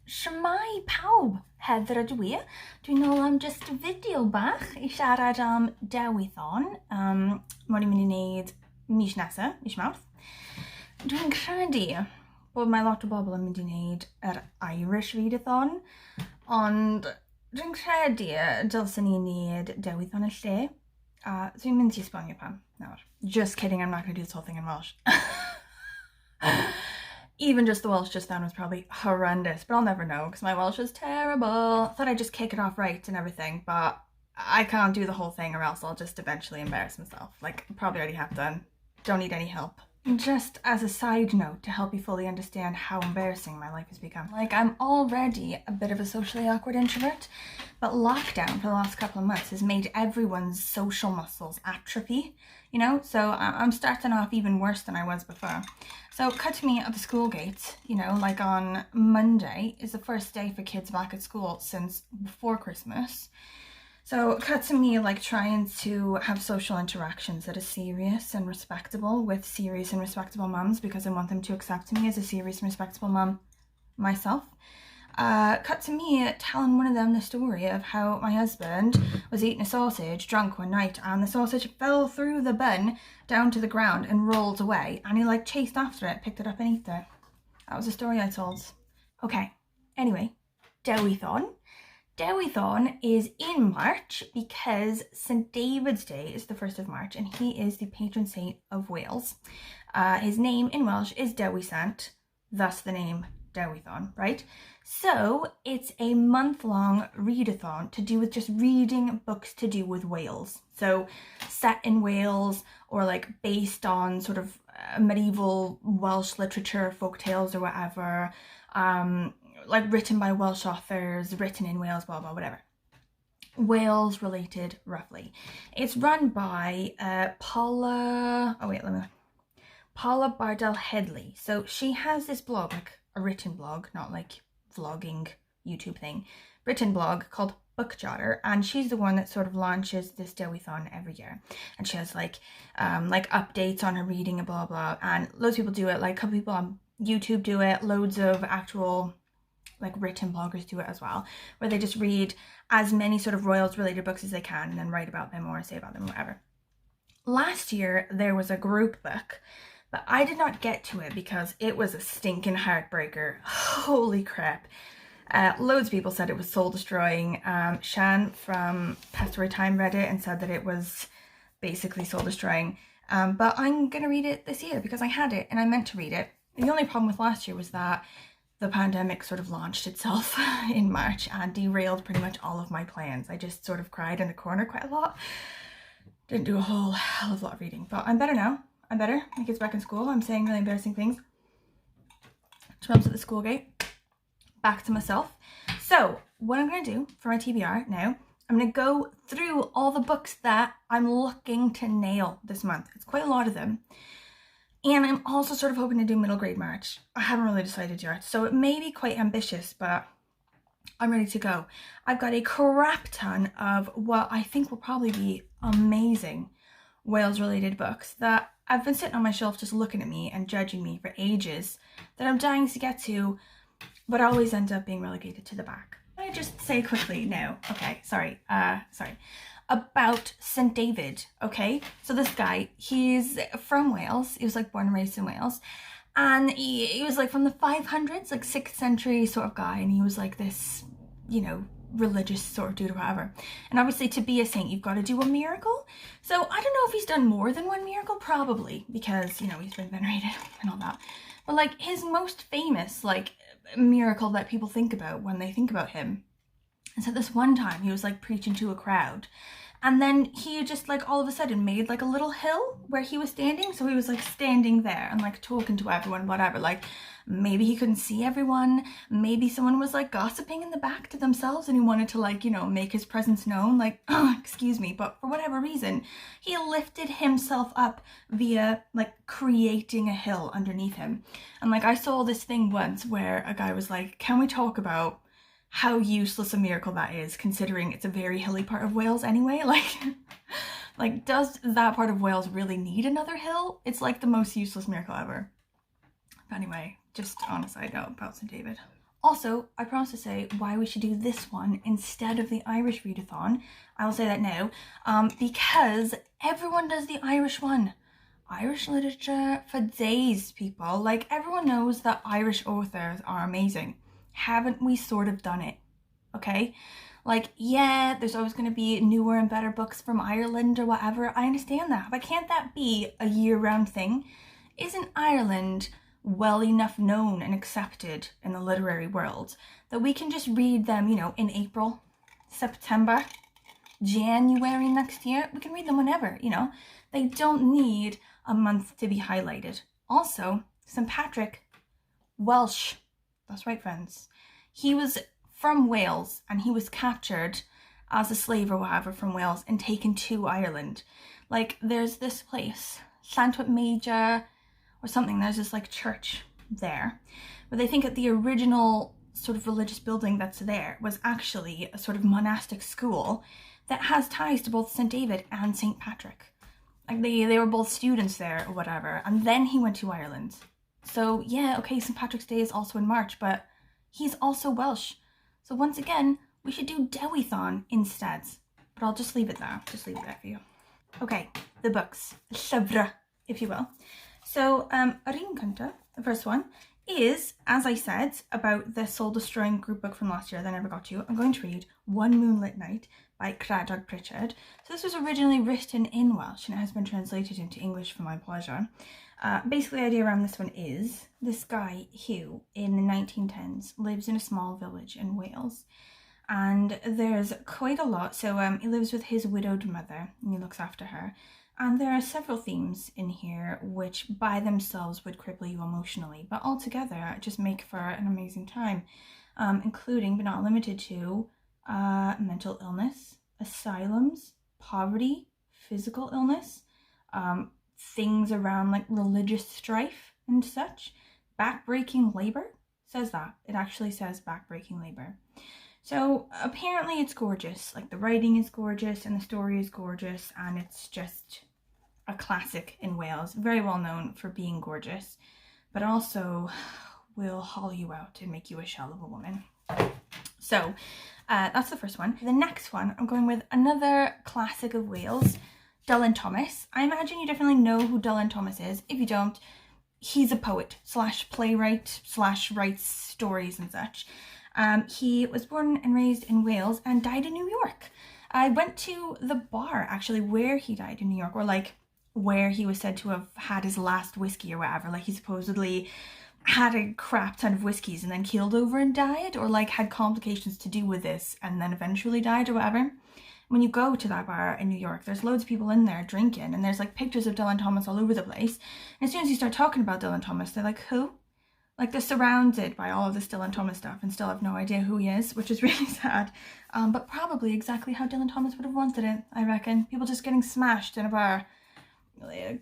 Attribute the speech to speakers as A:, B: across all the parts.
A: Shwmae pawb, Heather ydw i. Dwi'n nôl am just fideo bach I siarad am Dewithon. Mae'n mynd I wneud mis nesa, mis Mawrth. Dwi'n credu bod mae lot o bobl yn mynd I wneud yr Irish Readathon, ond dwi'n credu dylsyn ni wneud Dewithon y lle. Dwi'n mynd I esbonio pam nawr. Just kidding, I'm not going to do this whole thing in Welsh. Even just the Welsh just then was probably horrendous, but I'll never know because my Welsh is terrible. Thought I'd just kick it off right and everything, but I can't do the whole thing or else I'll just eventually embarrass myself. Like, probably already have done. Don't need any help. Just as a side note to help you fully understand how embarrassing my life has become. Like, I'm already a bit of a socially awkward introvert, but lockdown for the last couple of months has made everyone's social muscles atrophy, you know? So I'm starting off even worse than I was before. So cut to me at the school gate, you know, like on Monday is the first day for kids back at school since before Christmas. So cut to me like trying to have social interactions that are serious and respectable with serious and respectable mums because I want them to accept me as a serious and respectable mum myself. Cut to me telling one of them the story of how my husband was eating a sausage drunk one night and the sausage fell through the bun down to the ground and rolled away and he like chased after it, picked it up and ate it. That was the story I told. Okay, anyway, Dewithon. Dewithon is in March because St. David's Day is the 1st of March and he is the patron saint of Wales. His name in Welsh is Dewysant, thus the name Dewithon, right? So it's a month-long readathon to do with just reading books to do with Wales. So set in Wales or like based on sort of medieval Welsh literature, folk tales or whatever. Like written by Welsh authors, written in Wales, blah, blah, whatever. Wales related, roughly. It's run by Paula, Paula Bardell-Headley. So she has this blog, like a written blog, not like vlogging YouTube thing, written blog called Jotter, and she's the one that sort of launches this Dewithon every year. And she has like updates on her reading and blah, blah, and loads of people do it, like a couple people on YouTube do it, loads of actual like written bloggers do it as well, where they just read as many sort of royals related books as they can and then write about them or say about them, whatever. Last year there was a group book, but I did not get to it because it was a stinking heartbreaker. Holy crap. Loads of people said it was soul destroying. Shan from Pastory Time read it and said that it was basically soul destroying. But I'm gonna read it this year because I had it and I meant to read it. The only problem with last year was that the pandemic sort of launched itself in March and derailed pretty much all of my plans. I just sort of cried in a corner quite a lot. Didn't do a whole hell of a lot of reading, but I'm better now. I'm better. My kid's back in school. I'm saying really embarrassing things. Smells at the school gate. Back to myself. So what I'm going to do for my TBR now, I'm going to go through all the books that I'm looking to nail this month. It's quite a lot of them. And I'm also sort of hoping to do middle grade March. I haven't really decided yet, so it may be quite ambitious, but I'm ready to go. I've got a crap ton of what I think will probably be amazing Wales-related books that I've been sitting on my shelf just looking at me and judging me for ages that I'm dying to get to, but always end up being relegated to the back. Can I just say quickly now, okay, sorry, about St. David, okay? So this guy, he's from Wales. He was like born and raised in Wales. And he was like from the 500s, like 6th century sort of guy. And he was like this, you know, religious sort of dude or whatever. And obviously to be a saint, you've got to do a miracle. So I don't know if he's done more than one miracle, probably, because, you know, he's been venerated and all that. But like his most famous like miracle that people think about when they think about him is that this one time he was like preaching to a crowd. And then he just like all of a sudden made like a little hill where he was standing. So he was like standing there and like talking to everyone, whatever. Like maybe he couldn't see everyone. Maybe someone was like gossiping in the back to themselves and he wanted to like, you know, make his presence known. Like, excuse me. But for whatever reason, he lifted himself up via like creating a hill underneath him. And like I saw this thing once where a guy was like, can we talk about how useless a miracle that is, considering it's a very hilly part of Wales anyway? Like does that part of Wales really need another hill? It's like the most useless miracle ever. But anyway, just on a side note about St. David. Also, I promised to say why we should do this one instead of the Irish Readathon. I will say that now, because everyone does the Irish one. Irish literature for days, people. Like, everyone knows that Irish authors are amazing. Haven't we sort of done it? Okay? Like, yeah, there's always going to be newer and better books from Ireland or whatever. I understand that. But can't that be a year-round thing? Isn't Ireland well enough known and accepted in the literary world that we can just read them, you know, in April, September, January next year? We can read them whenever, you know. They don't need a month to be highlighted. Also, St. Patrick, Welsh. That's right, friends. He was from Wales and he was captured as a slave or whatever from Wales and taken to Ireland. Like, there's this place, Llantwit Major or something, there's this like church there where they think that the original sort of religious building that's there was actually a sort of monastic school that has ties to both St. David and St. Patrick. Like, they were both students there or whatever, and then he went to Ireland. So yeah, okay, St. Patrick's Day is also in March, but he's also Welsh. So once again, we should do Dewithon instead. But I'll just leave it there. Just leave it there for you. Okay, the books. Llyfr, if you will. So, Yr Un Cynta, the first one, is, as I said, about the soul-destroying group book from last year that I never got to. I'm going to read One Moonlit Night by Caradog Pritchard. So this was originally written in Welsh and it has been translated into English for my pleasure. Basically, the idea around this one is this guy, Hugh, in the 1910s, lives in a small village in Wales. And there's quite a lot. So he lives with his widowed mother and he looks after her. And there are several themes in here which by themselves would cripple you emotionally, but altogether just make for an amazing time, including but not limited to mental illness, asylums, poverty, physical illness, things around like religious strife and such, backbreaking labor. Says that. It actually says backbreaking labor. So apparently it's gorgeous. Like, the writing is gorgeous and the story is gorgeous and it's just a classic in Wales. Very well known for being gorgeous, but also will haul you out and make you a shell of a woman. So that's the first one. The next one, I'm going with another classic of Wales, Dylan Thomas. I imagine you definitely know who Dylan Thomas is. If you don't, he's a poet slash playwright slash writes stories and such. He was born and raised in Wales and died in New York. I went to the bar actually where he died in New York, or like where he was said to have had his last whiskey or whatever. Like, he supposedly had a crap ton of whiskeys and then keeled over and died, or like had complications to do with this and then eventually died or whatever. When you go to that bar in New York, there's loads of people in there drinking and there's like pictures of Dylan Thomas all over the place. And as soon as you start talking about Dylan Thomas, they're like, who? Like, they're surrounded by all of this Dylan Thomas stuff and still have no idea who he is, which is really sad. But probably exactly how Dylan Thomas would have wanted it, I reckon. People just getting smashed in a bar,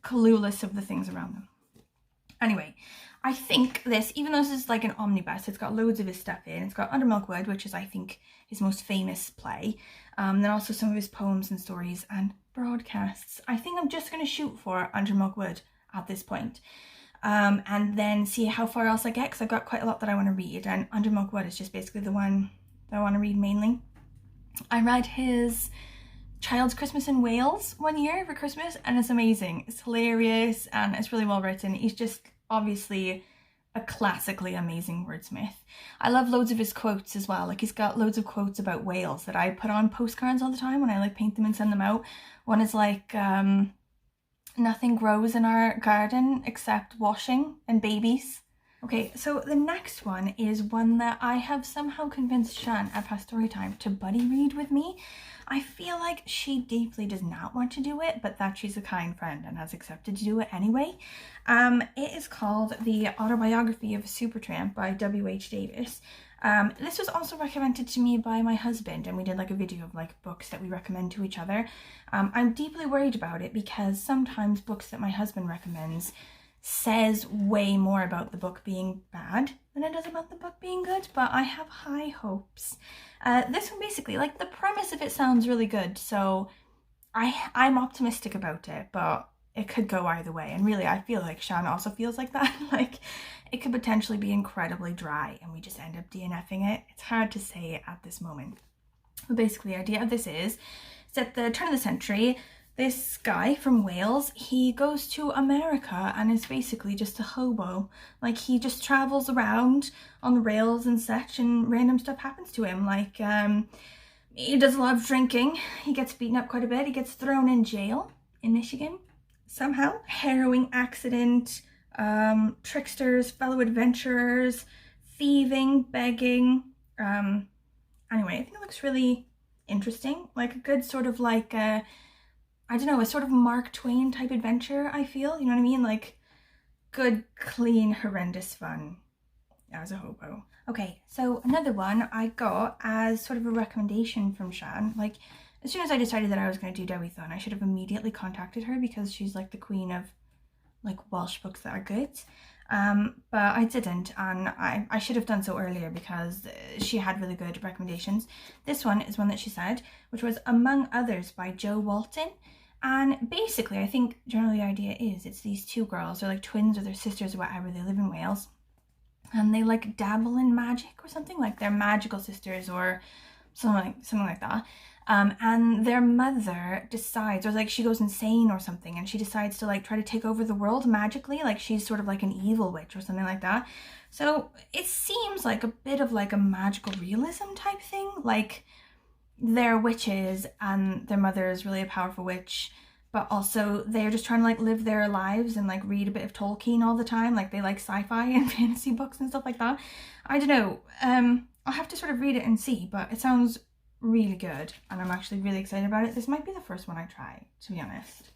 A: clueless of the things around them. Anyway, I think this, even though this is like an omnibus, it's got loads of his stuff in. It's got Under Milk Wood, which is, I think, his most famous play. Then also some of his poems and stories and broadcasts. I think I'm just going to shoot for Under Milk Wood at this point. And then see how far else I get, because I've got quite a lot that I want to read, and Under Milk Wood is just basically the one that I want to read mainly. I read his Child's Christmas in Wales one year for Christmas, and it's amazing. It's hilarious and it's really well written. He's just obviously a classically amazing wordsmith. I love loads of his quotes as well. Like, he's got loads of quotes about Wales that I put on postcards all the time when I like paint them and send them out. One is like, nothing grows in our garden except washing and babies. Okay, so the next one is one that I have somehow convinced Shan at past story time to buddy read with me. I feel like she deeply does not want to do it, but that she's a kind friend and has accepted to do it anyway. It is called The Autobiography of a Super-tramp by W.H. Davies. This was also recommended to me by my husband, and we did like a video of like books that we recommend to each other. I'm deeply worried about it because sometimes books that my husband recommends says way more about the book being bad than it does about the book being good, but I have high hopes. This one basically, like, the premise of it sounds really good, so I'm optimistic about it, but it could go either way. And really, I feel like Shan also feels like that. Like, it could potentially be incredibly dry and we just end up DNFing it. It's hard to say at this moment. But basically, the idea of this is, it's at the turn of the century, this guy from Wales, he goes to America and is basically just a hobo. Like, he just travels around on the rails and such, and random stuff happens to him. Like, he does a lot of drinking, he gets beaten up quite a bit, he gets thrown in jail in Michigan somehow. Harrowing accident, tricksters, fellow adventurers, thieving, begging. Anyway, I think it looks really interesting. Like a good sort of like a, I don't know, a sort of Mark Twain type adventure, I feel. You know what I mean? Like good, clean, horrendous fun as a hobo. Okay, so another one I got as sort of a recommendation from Shan. Like, as soon as I decided that I was going to do Dewithon, I should have immediately contacted her because she's like the queen of like Welsh books that are good. But I didn't, and I should have done so earlier because she had really good recommendations. This one is one that she said, which was Among Others by Jo Walton. And basically, I think generally the idea is it's these two girls, they're like twins or they're sisters or whatever, they live in Wales. And they like dabble in magic or something, like they're magical sisters or something like that. And their mother decides, or like she goes insane or something, and she decides to like try to take over the world magically, like she's sort of like an evil witch or something like that. So it seems like a bit of like a magical realism type thing, like they're witches and their mother is really a powerful witch, but also they're just trying to like live their lives and like read a bit of Tolkien all the time, like they like sci-fi and fantasy books and stuff like that. I don't know, I'll have to sort of read it and see, but it sounds really good and I'm actually really excited about it. This might be the first one I try, to be honest.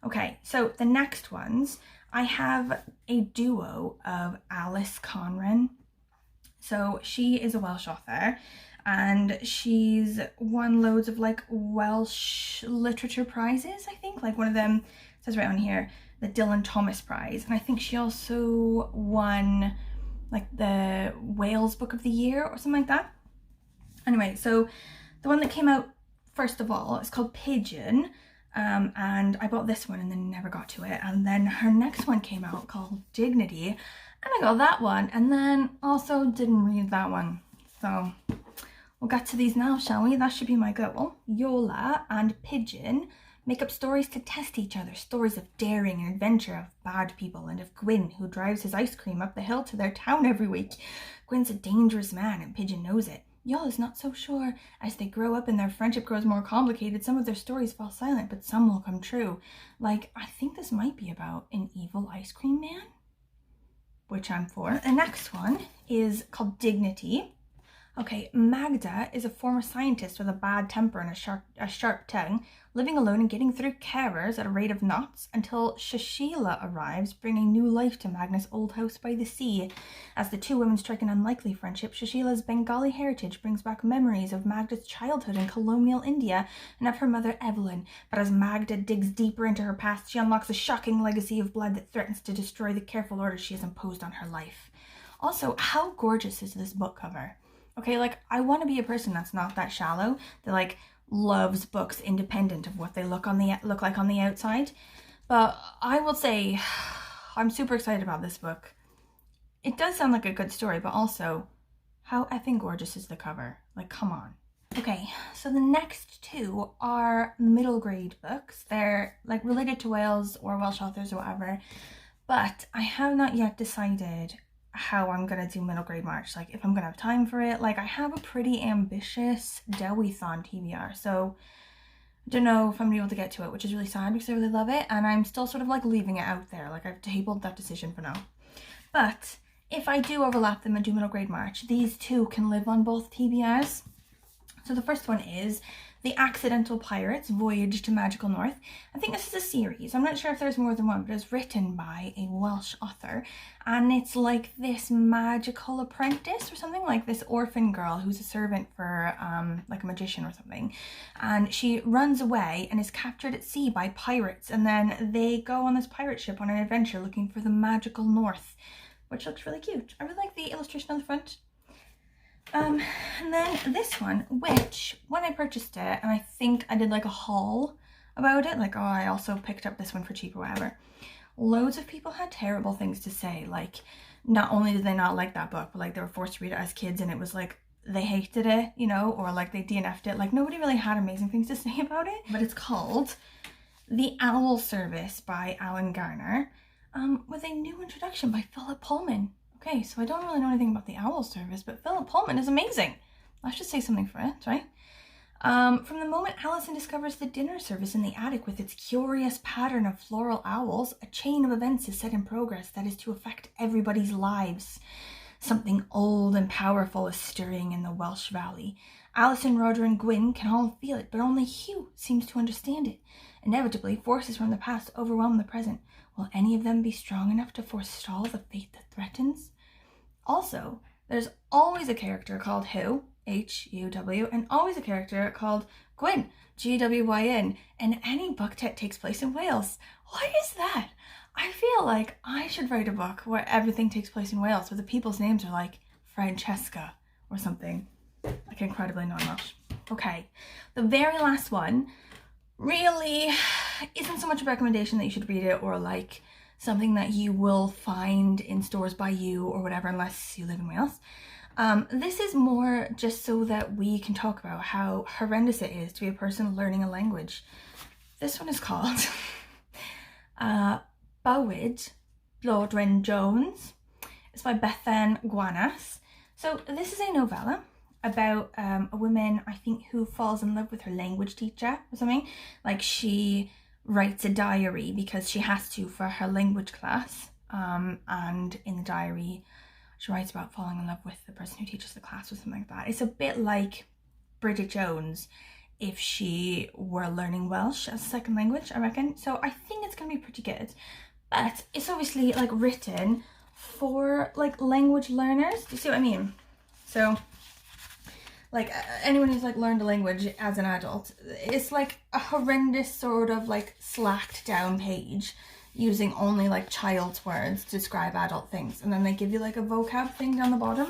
A: Okay, so the next ones, I have a duo of Alys Conran. So she is a Welsh author and she's won loads of like Welsh literature prizes, I think. Like one of them says right on here, the Dylan Thomas Prize, and I think she also won like the Wales Book of the Year or something like that. Anyway, so the one that came out first of all is called Pigeon, and I bought this one and then never got to it, and then her next one came out called Dignity, and I got that one and then also didn't read that one. So we'll get to these now, shall we? That should be my goal. Yola and Pigeon make up stories to test each other, stories of daring and adventure, of bad people, and of Gwyn, who drives his ice cream up the hill to their town every week. Gwyn's a dangerous man and Pigeon knows it. Yola's not so sure. As they grow up and their friendship grows more complicated, some of their stories fall silent, but some will come true. Like, I think this might be about an evil ice cream man, which I'm for. The next one is called Dignity. Okay, Magda is a former scientist with a bad temper and a sharp tongue, living alone and getting through carers at a rate of knots until Shashila arrives, bringing new life to Magda's old house by the sea. As the two women strike an unlikely friendship, Shashila's Bengali heritage brings back memories of Magda's childhood in colonial India and of her mother Evelyn. But as Magda digs deeper into her past, she unlocks a shocking legacy of blood that threatens to destroy the careful order she has imposed on her life. Also, how gorgeous is this book cover? Okay, like, I want to be a person that's not that shallow, that, like, loves books independent of what they look like on the outside. But I will say, I'm super excited about this book. It does sound like a good story, but also, how effing gorgeous is the cover? Like, come on. Okay, so the next two are middle grade books. They're, like, related to Wales or Welsh authors or whatever. But I have not yet decided how I'm gonna do middle grade March, like if I'm gonna have time for it. Like I have a pretty ambitious Dewithon TBR, so I don't know if I'm gonna be able to get to it, which is really sad because I really love it and I'm still sort of like leaving it out there. Like I've tabled that decision for now. But if I do overlap them and do middle grade March, these two can live on both TBRs. So the first one is The Accidental Pirates, Voyage to Magical North. I think this is a series. I'm not sure if there's more than one, but it's written by a Welsh author. And it's like this magical apprentice or something, like this orphan girl who's a servant for like a magician or something. And she runs away and is captured at sea by pirates. And then they go on this pirate ship on an adventure looking for the magical North, which looks really cute. I really like the illustration on the front. And then this one, which when I purchased it, and I think I did like a haul about it. Like, oh, I also picked up this one for cheap or whatever. Loads of people had terrible things to say. Like, not only did they not like that book, but like they were forced to read it as kids and it was like they hated it, you know, or like they DNF'd it. Like, nobody really had amazing things to say about it. But it's called The Owl Service by Alan Garner, with a new introduction by Philip Pullman. Okay, so I don't really know anything about The Owl Service, but Philip Pullman is amazing. I should say something for it, right? From the moment Alison discovers the dinner service in the attic with its curious pattern of floral owls, a chain of events is set in progress that is to affect everybody's lives. Something old and powerful is stirring in the Welsh Valley. Alison, Roger, and Gwyn can all feel it, but only Hugh seems to understand it. Inevitably, forces from the past overwhelm the present. Will any of them be strong enough to forestall the fate that threatens? Also, there's always a character called Hugh, H-U-W, and always a character called Gwyn, G-W-Y-N, in any book that takes place in Wales. What is that? I feel like I should write a book where everything takes place in Wales, where the people's names are like Francesca or something, like incredibly non-Welsh. Okay, the very last one really isn't so much a recommendation that you should read it or like something that you will find in stores by you or whatever, unless you live in Wales. This is more just so that we can talk about how horrendous it is to be a person learning a language. This one is called Bywyd, Blodwen Jones. It's by Bethan Gwanas. So this is a novella about a woman, I think, who falls in love with her language teacher or something. Like, she writes a diary because she has to for her language class, and in the diary she writes about falling in love with the person who teaches the class or something like that. It's a bit like Bridget Jones if she were learning Welsh as a second language, I reckon. So I think it's gonna be pretty good, but it's obviously like written for like language learners. Do you see what I mean? So like anyone who's like learned a language as an adult, it's like a horrendous sort of like slacked down page using only like child's words to describe adult things, and then they give you like a vocab thing down the bottom.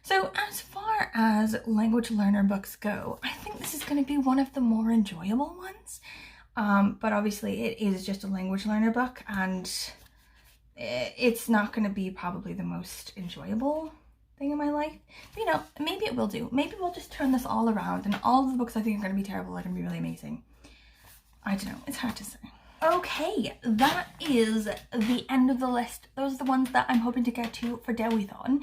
A: So as far as language learner books go, I think this is going to be one of the more enjoyable ones, but obviously it is just a language learner book and it's not going to be probably the most enjoyable thing in my life. But, you know, maybe it will do. Maybe we'll just turn this all around and all of the books I think are going to be terrible are going to be really amazing. I don't know, it's hard to say. Okay, that is the end of the list. Those are the ones that I'm hoping to get to for Dewithon.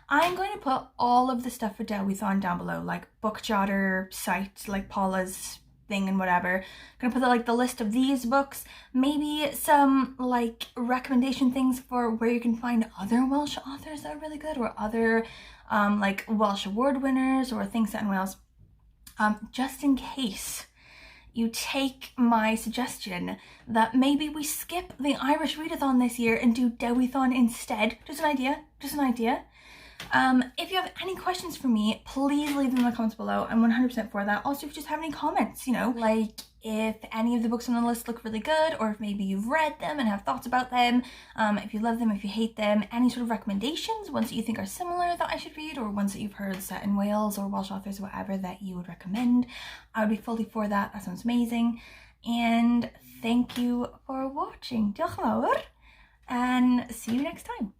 A: I'm going to put all of the stuff for Dewithon down below, like book Jotter site, like Paula's thing and whatever. I'm going to put like the list of these books, maybe some like recommendation things for where you can find other Welsh authors that are really good, or other like Welsh award winners or things set in Wales, just in case you take my suggestion that maybe we skip the Irish Readathon this year and do Dewithon instead. Just an idea, just an idea. If you have any questions for me, please leave them in the comments below. I'm 100% for that. Also, if you just have any comments, you know, like if any of the books on the list look really good, or if maybe you've read them and have thoughts about them, if you love them, if you hate them, any sort of recommendations, ones that you think are similar that I should read, or ones that you've heard set in Wales or Welsh authors or whatever that you would recommend, I would be fully for that. That sounds amazing. And thank you for watching. Diolch yn fawr, and see you next time.